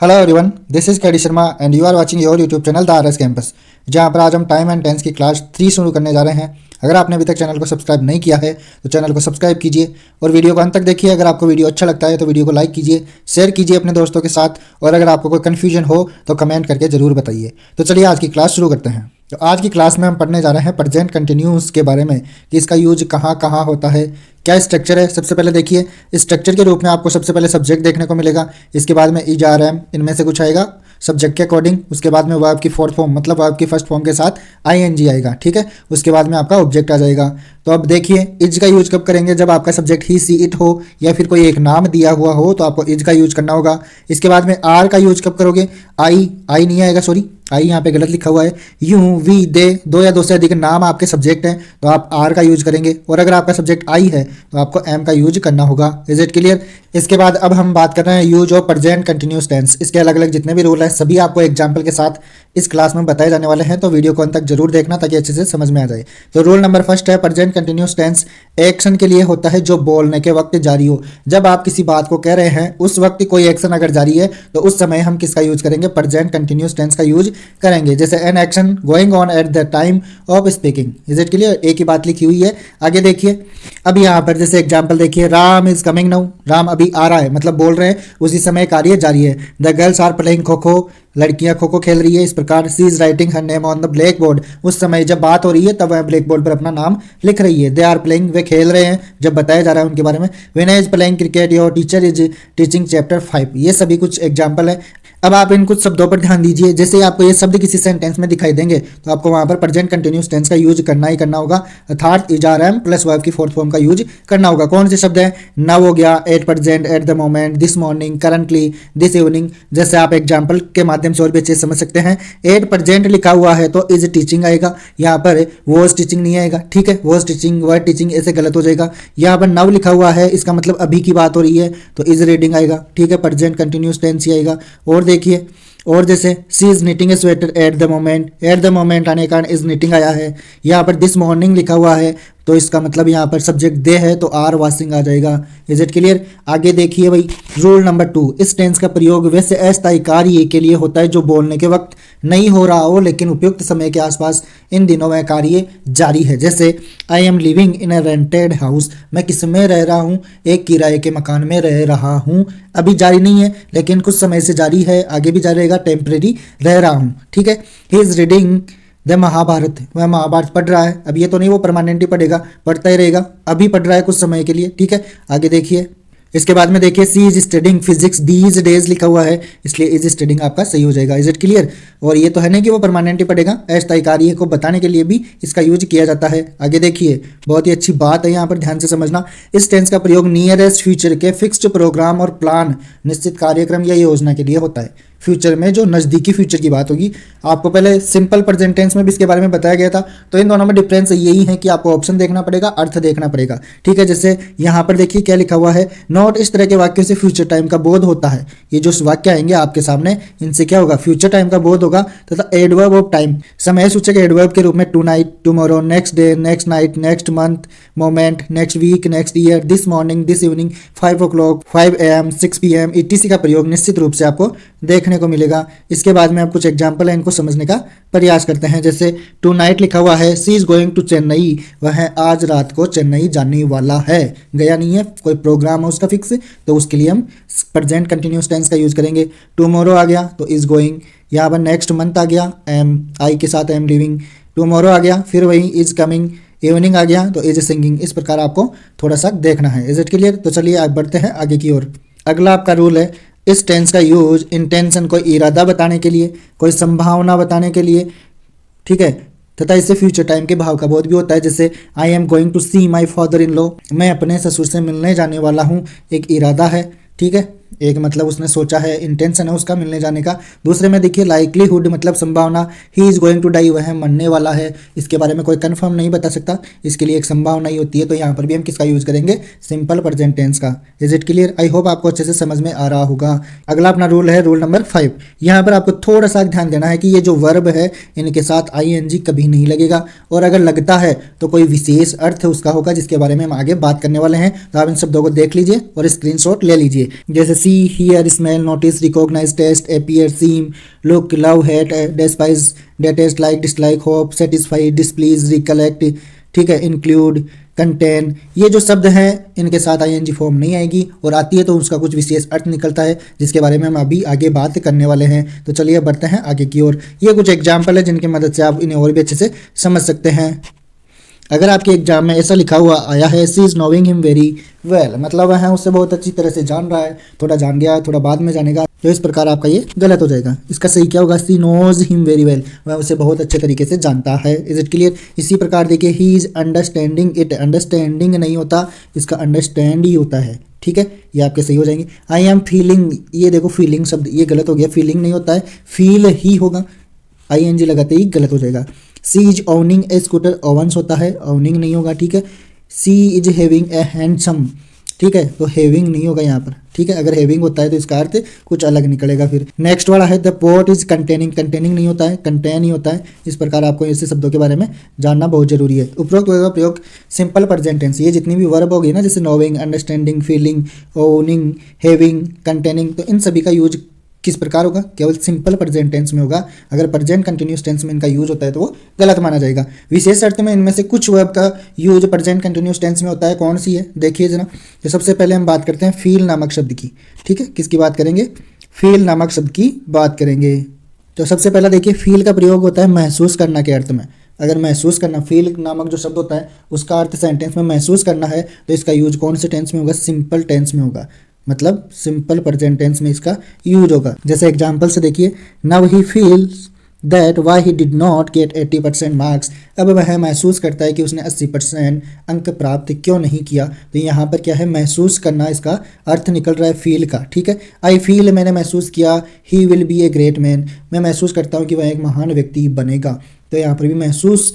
Hello everyone, this is KD Sharma and you are watching your YouTube channel the RS campus, जहां पर आज हम time and tense की class 3 शुरू करने जा रहे हैं। अगर आपने अभी तक चैनल को सब्सक्राइब नहीं किया है तो चैनल को सब्सक्राइब कीजिए और वीडियो को अंत तक देखिए। अगर आपको वीडियो अच्छा लगता है तो वीडियो को लाइक कीजिए, शेयर कीजिए अपने दोस्तों के साथ, और अगर आपको कोई कन्फ्यूजन हो तो कमेंट करके ज़रूर बताइए। तो चलिए आज की क्लास शुरू करते हैं। तो आज की क्लास में हम पढ़ने जा रहे हैं प्रेजेंट कंटिन्यूस के बारे में कि इसका यूज कहाँ कहाँ होता है, क्या स्ट्रक्चर है। सबसे पहले देखिए, स्ट्रक्चर के रूप में आपको सबसे पहले सब्जेक्ट देखने को मिलेगा, इसके बाद में इज आर एम, इनमें से कुछ आएगा सब्जेक्ट के अकॉर्डिंग। उसके बाद में वर्ब की फोर्थ फॉर्म मतलब वर्ब की फर्स्ट फॉर्म के साथ आईएनजी आएगा, ठीक है। उसके बाद में आपका ऑब्जेक्ट आ जाएगा। तो अब देखिए, इज का यूज कब करेंगे, जब आपका सब्जेक्ट ही सी इट हो या फिर कोई एक नाम दिया हुआ हो तो आपको इज का यूज करना होगा। इसके बाद में आर का यूज कब करोगे, आई नहीं आएगा, सॉरी आई यहाँ पे गलत लिखा हुआ है। यू, वी, दे, दो या दो से अधिक नाम आपके सब्जेक्ट हैं तो आप आर का यूज करेंगे, और अगर आपका सब्जेक्ट आई है तो आपको एम का यूज करना होगा। Is it clear. इसके बाद अब हम बात कर रहे हैं use of present continuous tense. इसके अलग अलग जितने भी रूल हैं सभी आपको एग्जाम्पल के साथ इस क्लास में बताए जाने वाले हैं, तो वीडियो को अंत तक जरूर देखना ताकि अच्छे से समझ में आ जाए। तो रूल नंबर फर्स्ट है, प्रेजेंट कंटिन्यूस टेंस एक्शन के लिए होता है जो बोलने के वक्त जारी हो। जब आप किसी बात को कह रहे हैं उस वक्त कोई एक्शन अगर जारी है तो उस समय हम किसका यूज करेंगे, प्रेजेंट कंटिन्यूस टेंस का यूज करेंगे। जैसे an action going on at the time of speaking. Is it clear. एक ही बात लिखी हुई है। आगे देखिए, अब यहाँ पर जैसे एग्जाम्पल देखिए, Ram is coming now, Ram अभी आ रहा है मतलब बोल रहे हैं, उसी समय कार्य जारी है। The girls are playing kho kho, लड़कियां खो खो खेल रही है। इस प्रकार she is writing her name on the blackboard, उस समय जब बात हो रही है तब वह ब्लैक बोर्ड पर अपना नाम लिख रही है। दे आर प्लेइंग, वे खेल रहे हैं जब बताया जा रहा है उनके बारे में। Vinay is playing cricket, your teacher is teaching chapter 5। ये सभी कुछ एग्जाम्पल है। अब आप इन कुछ शब्दों पर ध्यान दीजिए। जैसे आपको ये शब्द किसी सेंटेंस में दिखाई देंगे तो आपको वहां पर प्रेजेंट कंटिन्यूस टेंस का यूज करना ही करना होगा, अर्थात is are am plus verb की फोर्थ फॉर्म का यूज करना होगा। कौन से शब्द है, नाउ हो गया, at present, at the moment, this morning, currently, this evening. जैसे आप एग्जाम्पल के माध्यम से और भी अच्छे से समझ सकते हैं। एट प्रेजेंट लिखा हुआ है तो इज टीचिंग आएगा, यहाँ पर वॉज टीचिंग नहीं आएगा, ठीक है। वॉज टीचिंग, वर्ड टीचिंग ऐसे गलत हो जाएगा। यहाँ पर नाउ लिखा हुआ है, इसका मतलब अभी की बात हो रही है तो इज रीडिंग आएगा, ठीक है। प्रेजेंट कंटिन्यूस टेंस ही आएगा। और देखिए, और जैसे she is knitting a sweater at the moment आने का इज निटिंग आया है। यहाँ पर दिस मॉर्निंग लिखा हुआ है तो इसका मतलब यहाँ पर सब्जेक्ट दे है तो आर वाशिंग आ जाएगा। Is it clear. आगे देखिए भाई, रूल नंबर 2, इस टेंस का प्रयोग वैसे अस्थायी कार्य के लिए होता है जो बोलने के वक्त नहीं हो रहा हो लेकिन उपयुक्त समय के आसपास इन दिनों में कार्य जारी है। जैसे I M living in a rented house, मैं किस में रह रहा हूँ, एक किराए के मकान में रह रहा हूँ। अभी जारी नहीं है लेकिन कुछ समय से जारी है, आगे भी जारी रहेगा, टेम्परेरी रह रहा हूँ, ठीक है। He is reading the Mahabharata, वह महाभारत पढ़ रहा है। अब ये तो नहीं वो परमानेंटली पढ़ेगा, पढ़ता ही रहेगा, अभी पढ़ रहा है कुछ समय के लिए, ठीक है। आगे देखिए, इसके बाद में देखिए, she is studying physics these days लिखा हुआ है इसलिए इज स्टडिंग आपका सही हो जाएगा। Is it clear. और ये तो है नहीं कि वो परमानेंटली पढ़ेगा, अस्थायी कार्य को बताने के लिए भी इसका यूज किया जाता है। आगे देखिए, बहुत ही अच्छी बात है, यहाँ पर ध्यान से समझना। इस टेंस का प्रयोग नियरेस्ट फ्यूचर के फिक्स्ड प्रोग्राम और प्लान, निश्चित कार्यक्रम या योजना के लिए होता है। फ्यूचर में जो नज़दीकी फ्यूचर की बात होगी, आपको पहले सिंपल प्रेजेंट टेंस में भी इसके बारे में बताया गया था। तो इन दोनों में डिफरेंस यही है कि आपको ऑप्शन देखना पड़ेगा, अर्थ देखना पड़ेगा, ठीक है। जैसे यहाँ पर देखिए क्या लिखा हुआ है, नॉट, इस तरह के वाक्यों से फ्यूचर टाइम का बोध होता है। ये जो वाक्य आएंगे आपके सामने इनसे क्या होगा, फ्यूचर टाइम का बोध होगा तथा एडवर्ब ऑफ टाइम, समय सूचक एडवर्ब के रूप में tonight, tomorrow, next day, next night, next month, moment, next week, next year, this morning, this evening, 5 o'clock, 5 AM, 6 PM etc का प्रयोग निश्चित रूप से आपको देखने को मिलेगा। इसके बाद में आप कुछ एग्जाम्पल है इनको समझने का प्रयास करते हैं। जैसे टू नाइट लिखा हुआ है, she is going to Chennai, वह आज रात को चेन्नई जाने वाला है, गया नहीं है, कोई प्रोग्राम है उसका फिक्स, तो उसके लिए हम प्रेजेंट कंटिन्यूस टेंस का यूज करेंगे। टुमारो आ गया तो इज गोइंग, यहाँ पर नेक्स्ट मंथ आ गया, एम आई के साथ एम लिविंग, टुमारो आ गया, फिर वही इज कमिंग, इवनिंग आ गया तो इज सिंगिंग। इस प्रकार आपको थोड़ा सा देखना है। Is it clear. तो चलिए आप बढ़ते हैं आगे की ओर। अगला आपका रूल है, इस टेंस का यूज इंटेंशन, कोई इरादा बताने के लिए, कोई संभावना बताने के लिए, ठीक है, तथा इससे फ्यूचर टाइम के भाव का बोध भी होता है। जैसे I am going to see my father in law, मैं अपने ससुर से मिलने जाने वाला हूँ, एक इरादा है, ठीक है, एक मतलब उसने सोचा है, इंटेंशन है उसका मिलने जाने का। दूसरे में देखिए लाइकलीहुड मतलब संभावना, he is going to die, वह मरने वाला है, इसके बारे में कोई कंफर्म नहीं बता सकता, इसके लिए एक संभावना ही होती है। तो यहाँ पर भी हम किसका यूज करेंगे, सिंपल प्रेजेंट टेंस का। Is it clear. I hope आपको अच्छे से समझ में आ रहा होगा। अगला अपना रूल है रूल नंबर 5। यहाँ पर आपको थोड़ा सा ध्यान देना है कि ये जो वर्ब है इनके साथ आईएनजी कभी नहीं लगेगा, और अगर लगता है तो कोई विशेष अर्थ उसका होगा जिसके बारे में हम आगे बात करने वाले हैं। तो आप इन शब्दों को देख लीजिए और स्क्रीनशॉट ले लीजिए। जैसे see, hear, smell, notice, recognise, taste, appear, seem, look, love, hate, despise, detest, like, dislike, hope, satisfy, displease, recollect, ठीक है, इंक्लूड, कंटेन, ये जो शब्द हैं इनके साथ आईएनजी फॉर्म नहीं आएगी, और आती है तो उसका कुछ विशेष अर्थ निकलता है जिसके बारे में हम अभी आगे बात करने वाले हैं। तो चलिए बढ़ते हैं आगे की ओर। ये कुछ एग्जाम्पल है जिनकी मदद से आप इन्हें और भी अच्छे से समझ सकते हैं। अगर आपके एग्जाम में ऐसा लिखा हुआ आया है she is knowing him very well, मतलब वह उसे बहुत अच्छी तरह से जान रहा है, थोड़ा जान गया थोड़ा बाद में जानेगा, तो इस प्रकार आपका ये गलत हो जाएगा। इसका सही क्या होगा, सी नोज हिम वेरी वेल, वह उसे बहुत अच्छे तरीके से जानता है। Is it clear. इसी प्रकार देखिए he is understanding it, understanding नहीं होता, इसका अंडरस्टैंड ही होता है, ठीक है, ये आपके सही हो जाएंगे। आई एम फीलिंग, ये देखो फीलिंग शब्द ये गलत हो गया, फीलिंग नहीं होता है, फील ही होगा, आईएनजी लगाते ही गलत हो जाएगा। She is owning a scooter, owns होता है, ओनिंग नहीं होगा, ठीक है। She is having a handsome, ठीक है, तो हैविंग नहीं होगा यहाँ पर, ठीक है, अगर हैविंग होता है तो इसका अर्थ कुछ अलग निकलेगा। फिर नेक्स्ट वाला है the port is containing, containing नहीं होता है, कंटेन ही होता है। इस प्रकार आपको ऐसे शब्दों के बारे में जानना बहुत जरूरी है। उपरोक्त का प्रयोग सिंपल प्रेजेंट टेंस, ये जितनी भी वर्ब होगी ना, जैसे knowing, understanding, feeling, owning, having, containing, तो इन सभी का यूज किस प्रकार होगा, केवल सिंपल प्रेजेंट टेंस में होगा। अगर प्रेजेंट कंटिन्यूस टेंस में इनका यूज होता है तो वो गलत माना जाएगा। विशेष अर्थ में इनमें से कुछ वर्ब का यूज प्रेजेंट कंटिन्यूस टेंस में होता है, कौन सी है देखिए जरा। तो सबसे पहले हम बात करते हैं फील नामक शब्द की, ठीक है, किसकी बात करेंगे, फील नामक शब्द की बात करेंगे। तो सबसे पहला देखिए फील का प्रयोग होता है महसूस करना के अर्थ में। अगर महसूस करना, फील नामक जो शब्द होता है उसका अर्थ सेंटेंस में महसूस करना है, तो इसका यूज कौन से टेंस में होगा, सिंपल टेंस में होगा, मतलब सिंपल प्रेजेंट टेंस में इसका यूज होगा। जैसे एग्जांपल से देखिए, now he feels that why he did not gate 80% marks, अब वह महसूस करता है कि उसने 80% अंक प्राप्त क्यों नहीं किया। तो यहाँ पर क्या है, महसूस करना, इसका अर्थ निकल रहा है फील का, ठीक है। आई फील, मैंने महसूस किया, he will be a great man, मैं महसूस करता हूँ कि वह एक महान व्यक्ति बनेगा। तो यहाँ पर भी महसूस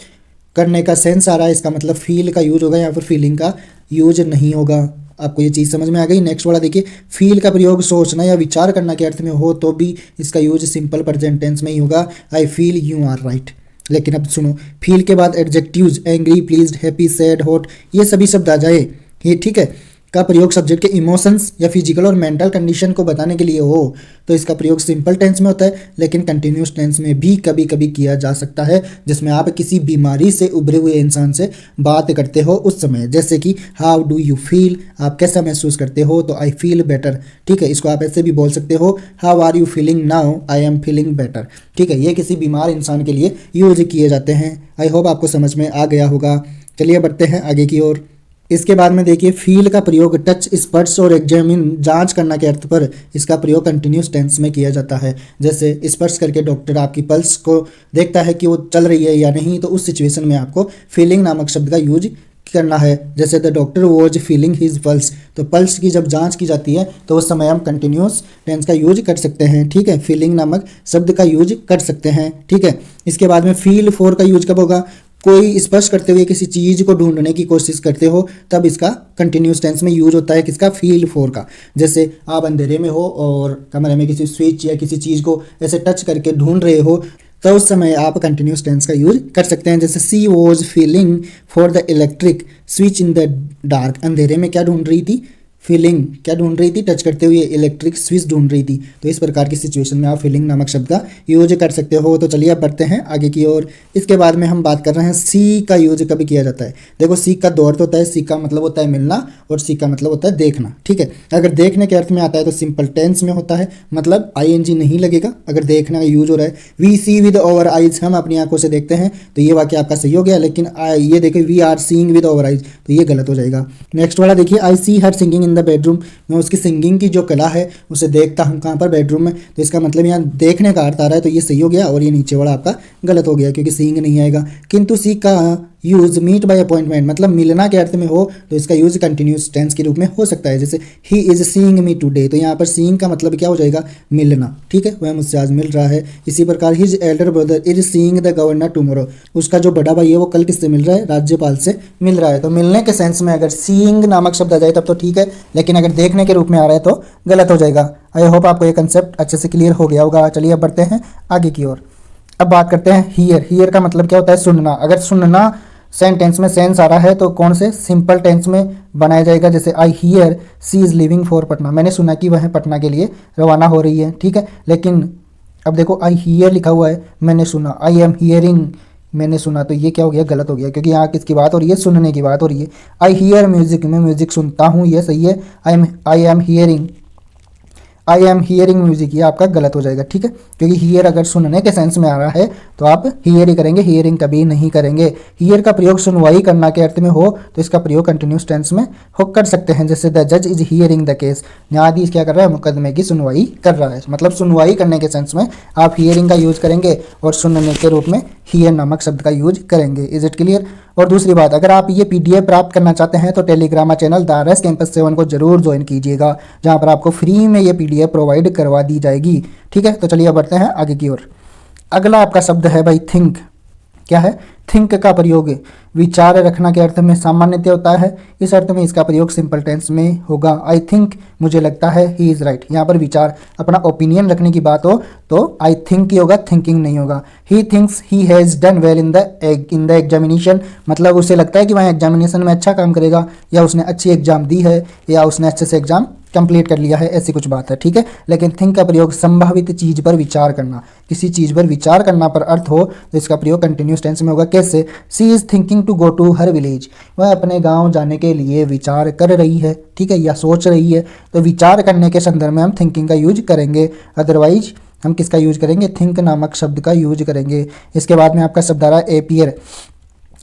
करने का सेंस आ रहा है, इसका मतलब फील का यूज होगा, यहाँ पर फीलिंग का यूज नहीं होगा। आपको ये चीज़ समझ में आ गई। नेक्स्ट वाला देखिए, फील का प्रयोग सोचना या विचार करना के अर्थ में हो तो भी इसका यूज सिंपल प्रेजेंट टेंस में ही होगा, I feel you are right. लेकिन अब सुनो, फील के बाद adjectives angry, pleased, happy, sad, hot, ये सभी शब्द आ जाए, ये ठीक है, का प्रयोग सब्जेक्ट के इमोशंस या फिजिकल और मेंटल कंडीशन को बताने के लिए हो तो इसका प्रयोग सिंपल टेंस में होता है, लेकिन कंटिन्यूस टेंस में भी कभी कभी किया जा सकता है, जिसमें आप किसी बीमारी से उभरे हुए इंसान से बात करते हो उस समय। जैसे कि हाउ डू यू फील, आप कैसा महसूस करते हो, तो आई फील बेटर, ठीक है, इसको आप ऐसे भी बोल सकते हो, how are you feeling now, I am feeling better, ठीक है, ये किसी बीमार इंसान के लिए यूज किए जाते हैं। आई होप आपको समझ में आ गया होगा। चलिए बढ़ते हैं आगे की ओर। इसके बाद में देखिए फील का प्रयोग टच, स्पर्श और एग्जामिन, जांच करना के अर्थ पर इसका प्रयोग कंटिन्यूस टेंस में किया जाता है। जैसे स्पर्श करके डॉक्टर आपकी पल्स को देखता है कि वो चल रही है या नहीं, तो उस सिचुएशन में आपको फीलिंग नामक शब्द का यूज करना है। जैसे the doctor was feeling his pulse, तो पल्स की जब जांच की जाती है तो उस समय हम कंटिन्यूस टेंस का यूज कर सकते हैं, ठीक है, फीलिंग नामक शब्द का यूज कर सकते हैं, ठीक है। इसके बाद में फील फॉर का यूज कब होगा, कोई स्पर्श करते हुए किसी चीज को ढूंढने की कोशिश करते हो तब इसका कंटिन्यूस टेंस में यूज होता है, किसका, फील फॉर का। जैसे आप अंधेरे में हो और कमरे में किसी स्विच या किसी चीज को ऐसे टच करके ढूंढ रहे हो, तो उस समय आप कंटिन्यूस टेंस का यूज कर सकते हैं। जैसे she was feeling for the electric switch in the dark, अंधेरे में क्या ढूंढ रही थी, फीलिंग क्या ढूंढ रही थी, टच करते हुए इलेक्ट्रिक स्विच ढूंढ रही थी। तो इस प्रकार की सिचुएशन में आप फीलिंग नामक शब्द का यूज कर सकते हो। तो चलिए अब बढ़ते हैं आगे की ओर। इसके बाद में हम बात कर रहे हैं सी का यूज कभी किया जाता है। देखो सी का दो अर्थ होता है, सी का मतलब होता है मिलना और सी का मतलब होता है देखना, ठीक है। अगर देखने के अर्थ में आता है तो सिंपल टेंस में होता है, मतलब आईएनजी नहीं लगेगा अगर देखना का यूज हो रहा है। We see with our eyes, हम अपनी आंखों से देखते हैं, तो ये वाक्य आपका सही हो गया। लेकिन ये देखिए we are seeing with our eyes, तो ये गलत हो जाएगा। नेक्स्ट वाला देखिए, I see her singing in the bedroom, मैं उसकी सिंगिंग की जो कला है उसे देखता हूँ, कहाँ पर, बेडरूम में। तो इसका मतलब यहाँ देखने का अर्थ आ रहा है, तो ये सही हो गया और ये नीचे वाला आपका गलत हो गया क्योंकि सीइंग नहीं आएगा। किंतु सी का यूज मीट बाय अपॉइंटमेंट, मतलब मिलना के अर्थ में हो तो इसका यूज कंटिन्यूस टेंस के रूप में हो सकता है। जैसे he is seeing me today, तो यहाँ पर सीइंग का मतलब क्या हो जाएगा, मिलना, ठीक है, वह मुझसे आज मिल रहा है। इसी प्रकार his Elder brother is seeing the governor tomorrow, उसका जो बड़ा भाई है वो कल किससे मिल रहा है, राज्यपाल से मिल रहा है। तो मिलने के सेंस में अगर सीइंग नामक शब्द आ जाए तब तो ठीक है, लेकिन अगर देखने के रूप में आ रहा है तो गलत हो जाएगा। आई होप आपको ये कंसेप्ट अच्छे से क्लियर हो गया होगा। चलिए अब बढ़ते हैं आगे की ओर। अब बात करते हैं हियर। हियर का मतलब क्या होता है, सुनना। अगर सुनना सेंटेंस में सेंस आ रहा है तो कौन से सिंपल टेंस में बनाया जाएगा। जैसे I hear she is living for Patna, मैंने सुना कि वह पटना के लिए रवाना हो रही है, ठीक है। लेकिन अब देखो आई हियर लिखा हुआ है, मैंने सुना, आई एम हियरिंग, मैंने सुना, तो ये क्या हो गया, गलत हो गया, क्योंकि यहाँ किसकी बात हो रही है, सुनने की बात हो रही है। आई हियर म्यूजिक, मैं म्यूजिक सुनता हूँ, ये सही है। आई एम हियरिंग म्यूजिक, ये आपका गलत हो जाएगा, ठीक है, क्योंकि हियर अगर सुनने के सेंस में आ रहा है तो आप हियर ही करेंगे, हियरिंग कभी नहीं करेंगे। हियर का प्रयोग सुनवाई करना के अर्थ में हो तो इसका प्रयोग कंटिन्यूस टेंस में हो कर सकते हैं। जैसे द जज इज हियरिंग द केस, न्यायाधीश क्या कर रहा है, मुकदमे की सुनवाई कर रहा है, मतलब सुनवाई करने के सेंस में आप हियरिंग का यूज करेंगे और सुनने के रूप में हियर नामक शब्द का यूज करेंगे। Is it clear. और दूसरी बात, अगर आप ये पीडीएफ प्राप्त करना चाहते हैं तो टेलीग्रामा चैनल द RS कैंपस 7 को जरूर ज्वाइन कीजिएगा, जहां पर आपको फ्री में ये पीडीएफ प्रोवाइड करवा दी जाएगी, ठीक है। तो चलिए बढ़ते हैं आगे की ओर। अगला आपका शब्द है भाई थिंक। क्या है, थिंक का प्रयोग विचार रखना के अर्थ में सामान्यतः होता है, इस अर्थ में इसका प्रयोग सिंपल टेंस में होगा। आई थिंक, मुझे लगता है, ही इज़ राइट। यहाँ पर विचार अपना ओपिनियन रखने की बात हो तो आई थिंक ही होगा, थिंकिंग नहीं होगा। He thinks he has done well in the examination, मतलब उसे लगता है कि वह एग्जामिनेशन में अच्छा काम करेगा, या उसने अच्छी एग्जाम दी है, या उसने अच्छे से एग्जाम कंप्लीट कर लिया है, ऐसी कुछ बात है, ठीक है। लेकिन थिंक का प्रयोग संभावित चीज पर विचार करना, किसी चीज पर विचार करना पर अर्थ हो तो इसका प्रयोग कंटिन्यूस टेंस में होगा। कैसे, she is thinking to go to her village, वह अपने गांव जाने के लिए विचार कर रही है, ठीक है, या सोच रही है। तो विचार करने के संदर्भ में हम थिंकिंग का यूज करेंगे, अदरवाइज हम किसका यूज करेंगे, थिंक नामक शब्द का यूज करेंगे। इसके बाद में आपका शब्द आ रहा है एपियर।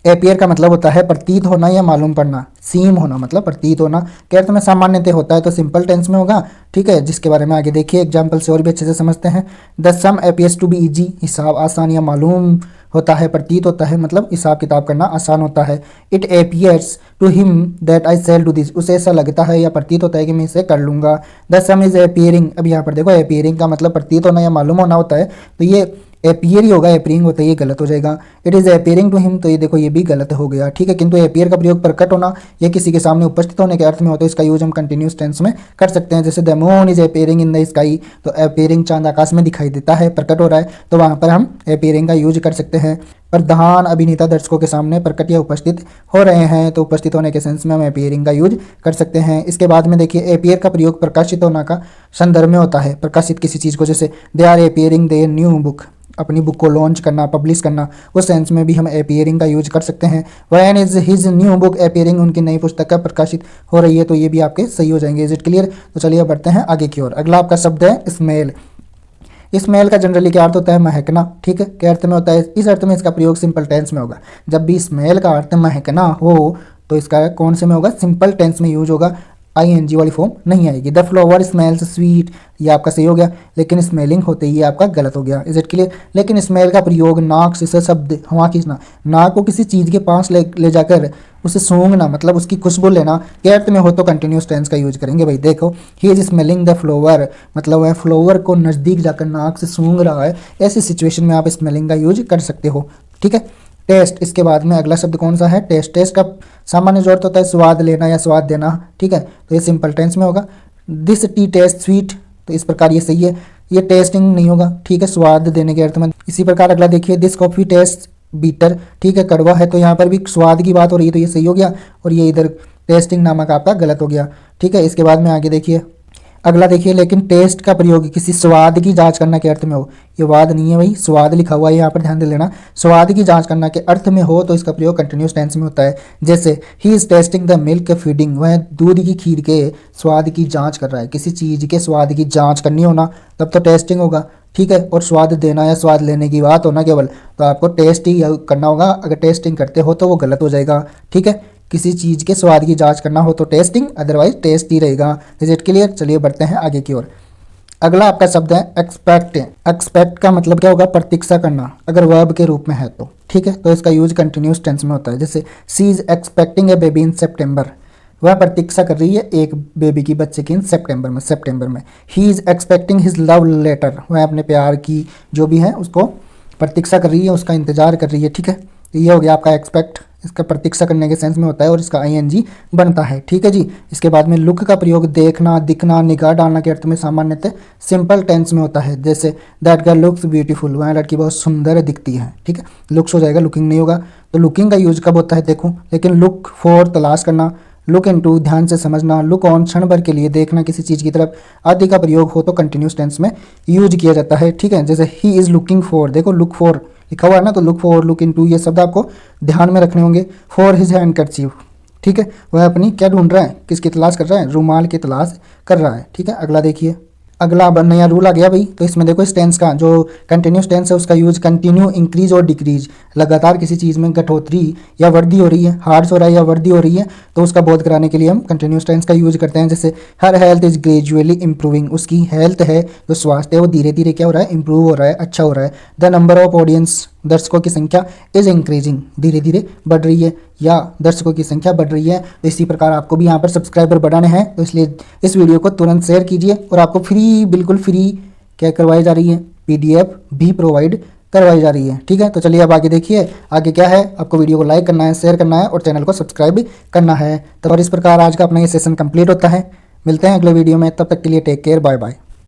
एपियर का मतलब होता है प्रतीत होना या मालूम पड़ना, सीम होना मतलब प्रतीत होना के अर्थ में सामान्यतः होता है, तो सिंपल टेंस में होगा, ठीक है। जिसके बारे में आगे देखिए एग्जाम्पल से और भी अच्छे से समझते हैं। The sum appears to be easy, हिसाब आसान या मालूम होता है, प्रतीत होता है, मतलब हिसाब किताब करना आसान होता है। It appears to him that I shall do this, उसे ऐसा लगता है या प्रतीत होता है कि मैं इसे कर लूँगा। द सम इज एपियरिंग, अब यहाँ पर देखो एपियरिंग का मतलब प्रतीत होना या मालूम होना होता है, तो ये एपियर ही होगा, एपियरिंग होता है, ये गलत हो जाएगा। इट इज़ एपियरिंग टू हिम, तो ये देखो ये भी गलत हो गया, ठीक है। किंतु एपियर का प्रयोग प्रकट होना या किसी के सामने उपस्थित होने के अर्थ में होता है, इसका यूज हम कंटिन्यूस टेंस में कर सकते हैं। जैसे the moon is appearing in the sky, तो एपियरिंग चांद आकाश में दिखाई देता है, प्रकट हो रहा है, तो वहाँ पर हम एपियरिंग का यूज कर सकते हैं। प्रधान अभिनेता दर्शकों के सामने प्रकट या उपस्थित हो रहे हैं, तो उपस्थित होने के सेंस में हम एपियरिंग का यूज कर सकते हैं। इसके बाद में देखिए एपियर का प्रयोग प्रकाशित होना का संदर्भ में होता है, प्रकाशित किसी चीज़ को, जैसे they are appearing their new book, अपनी बुक को लॉन्च करना, पब्लिश करना, उस सेंस में भी हम एपियरिंग का यूज कर सकते हैं। When is his new book appearing, उनकी नई पुस्तक का प्रकाशित हो रही है, तो ये भी आपके सही हो जाएंगे। Is it clear. तो चलिए बढ़ते हैं आगे की ओर। अगला आपका शब्द है स्मेल। स्मेल का जनरली क्या अर्थ होता है, महकना, ठीक है, क्या अर्थ में होता है, इस अर्थ में इसका प्रयोग सिंपल टेंस में होगा। जब भी स्मेल का अर्थ महकना हो तो इसका कौन से में होगा, सिंपल टेंस में यूज होगा, ING वाली फॉर्म नहीं आएगी। द फ्लावर स्मेल्स स्वीट, ये आपका सही हो गया, लेकिन स्मेलिंग होते ही ये आपका गलत हो गया। Is it clear. लेकिन स्मेल का प्रयोग नाक से शब्द हवा खींचना, नाक को किसी चीज़ के पास ले जाकर उसे सूंघना, मतलब उसकी खुशबू लेना के अर्थ में हो तो कंटिन्यूस टेंस का यूज करेंगे। भाई देखो, he is smelling the flower, मतलब वह फ्लावर को नज़दीक जाकर नाक से सूंघ रहा है, ऐसी सिचुएशन में आप स्मेलिंग का यूज कर सकते हो, ठीक है। टेस्ट, इसके बाद में अगला शब्द कौन सा है, टेस्ट। टेस्ट का सामान्य जो अर्थ होता है स्वाद लेना या स्वाद देना, ठीक है, तो ये सिंपल टेंस में होगा। दिस टी टेस्ट स्वीट, तो इस प्रकार ये सही है, ये टेस्टिंग नहीं होगा, ठीक है, स्वाद देने के अर्थ में। इसी प्रकार अगला देखिए, दिस कॉफी टेस्ट बीटर, ठीक है, कड़वा है, तो यहाँ पर भी स्वाद की बात हो रही है, तो ये सही हो गया, और ये इधर टेस्टिंग नामक आपका गलत हो गया, ठीक है। इसके बाद में आगे देखिए अगला देखिए, लेकिन टेस्ट का प्रयोग किसी स्वाद की जांच करना के अर्थ में हो, ये वाद नहीं है भाई, स्वाद लिखा हुआ है यहाँ पर, ध्यान दे लेना, स्वाद की जांच करना के अर्थ में हो तो इसका प्रयोग कंटिन्यूस टेंस में होता है। जैसे he is testing the milk feeding, वह दूध की खीर के स्वाद की जांच कर रहा है, किसी चीज़ के स्वाद की जांच करनी होना तब तो टेस्टिंग होगा, ठीक है, और स्वाद देना या स्वाद लेने की बात होना केवल, तो आपको टेस्ट ही करना होगा। अगर टेस्टिंग करते हो तो वो गलत हो जाएगा, ठीक है। किसी चीज़ के स्वाद की जांच करना हो तो टेस्टिंग, अदरवाइज टेस्ट ही रहेगा। Is it clear. चलिए बढ़ते हैं आगे की ओर। अगला आपका शब्द है एक्सपेक्ट। एक्सपेक्ट का मतलब क्या होगा, प्रतीक्षा करना, अगर वर्ब के रूप में है तो, ठीक है, तो इसका यूज कंटिन्यूस टेंस में होता है। जैसे she is expecting a baby in September, वह प्रतीक्षा कर रही है एक बेबी की, बच्चे की, इन सेप्टेम्बर में। He is expecting his love letter, वह अपने प्यार की जो भी है उसको प्रतीक्षा कर रही है, उसका इंतजार कर रही है, ठीक है। तो ये हो गया आपका एक्सपेक्ट। इसका प्रतीक्षा करने के सेंस में होता है और इसका आईएनजी बनता है। ठीक है जी। इसके बाद में लुक का प्रयोग देखना, दिखना, निगाह डालना के अर्थ में सामान्यतः सिंपल टेंस में होता है। जैसे दैट गर्ल लुक्स ब्यूटीफुल, वह लड़की बहुत सुंदर दिखती है। ठीक है, लुक्स हो जाएगा, लुकिंग नहीं होगा। तो लुकिंग का यूज कब होता है देखो, लेकिन लुक फॉर तलाश करना, लुक इनटू ध्यान से समझना, लुक ऑन क्षण भर के लिए देखना किसी चीज़ की तरफ आदि का प्रयोग हो तो कंटिन्यूस टेंस में यूज किया जाता है। ठीक है, जैसे ही इज़ लुकिंग फॉर, देखो लुक फॉर लिखा हुआ है ना, तो लुक फॉर, लुक इनटू, ये शब्द आपको ध्यान में रखने होंगे। फॉर हिज हैंडकरचीफ, ठीक है, वह अपनी क्या ढूंढ रहा है, किसकी तलाश कर रहा है, रुमाल की तलाश कर रहा है। ठीक है, अगला देखिए, अगला नया रूल आ गया भाई। तो इसमें देखो इस टेंस का जो कंटिन्यूस टेंस है उसका यूज कंटिन्यू, इंक्रीज और डिक्रीज, लगातार किसी चीज़ में घटोतरी या वृद्धि हो रही है, हार्ड्स हो रहा है या वृद्धि हो रही है, तो उसका बोध कराने के लिए हम कंटिन्यूस टेंस का यूज करते हैं। जैसे हर हेल्थ इज ग्रेजुअली इंप्रूविंग, उसकी हेल्थ है जो स्वास्थ्य है वो धीरे धीरे क्या हो रहा है, इंप्रूव हो रहा है, अच्छा हो रहा है। द नंबर ऑफ ऑडियंस, दर्शकों की संख्या इज इंक्रीजिंग, धीरे धीरे बढ़ रही है या दर्शकों की संख्या बढ़ रही है। तो इसी प्रकार आपको भी यहाँ पर सब्सक्राइबर बढ़ाने हैं, तो इसलिए इस वीडियो को तुरंत शेयर कीजिए। और आपको फ्री, बिल्कुल फ्री क्या करवाई जा रही है, पीडीएफ भी प्रोवाइड करवाई जा रही है। ठीक है, तो चलिए अब आगे देखिए, आगे क्या है, आपको वीडियो को लाइक करना है, शेयर करना है और चैनल को सब्सक्राइब भी करना है। तो और इस प्रकार आज का अपना ये सेशन कंप्लीट होता है। मिलते हैं अगले वीडियो में, तब तक के लिए टेक केयर, बाय बाय।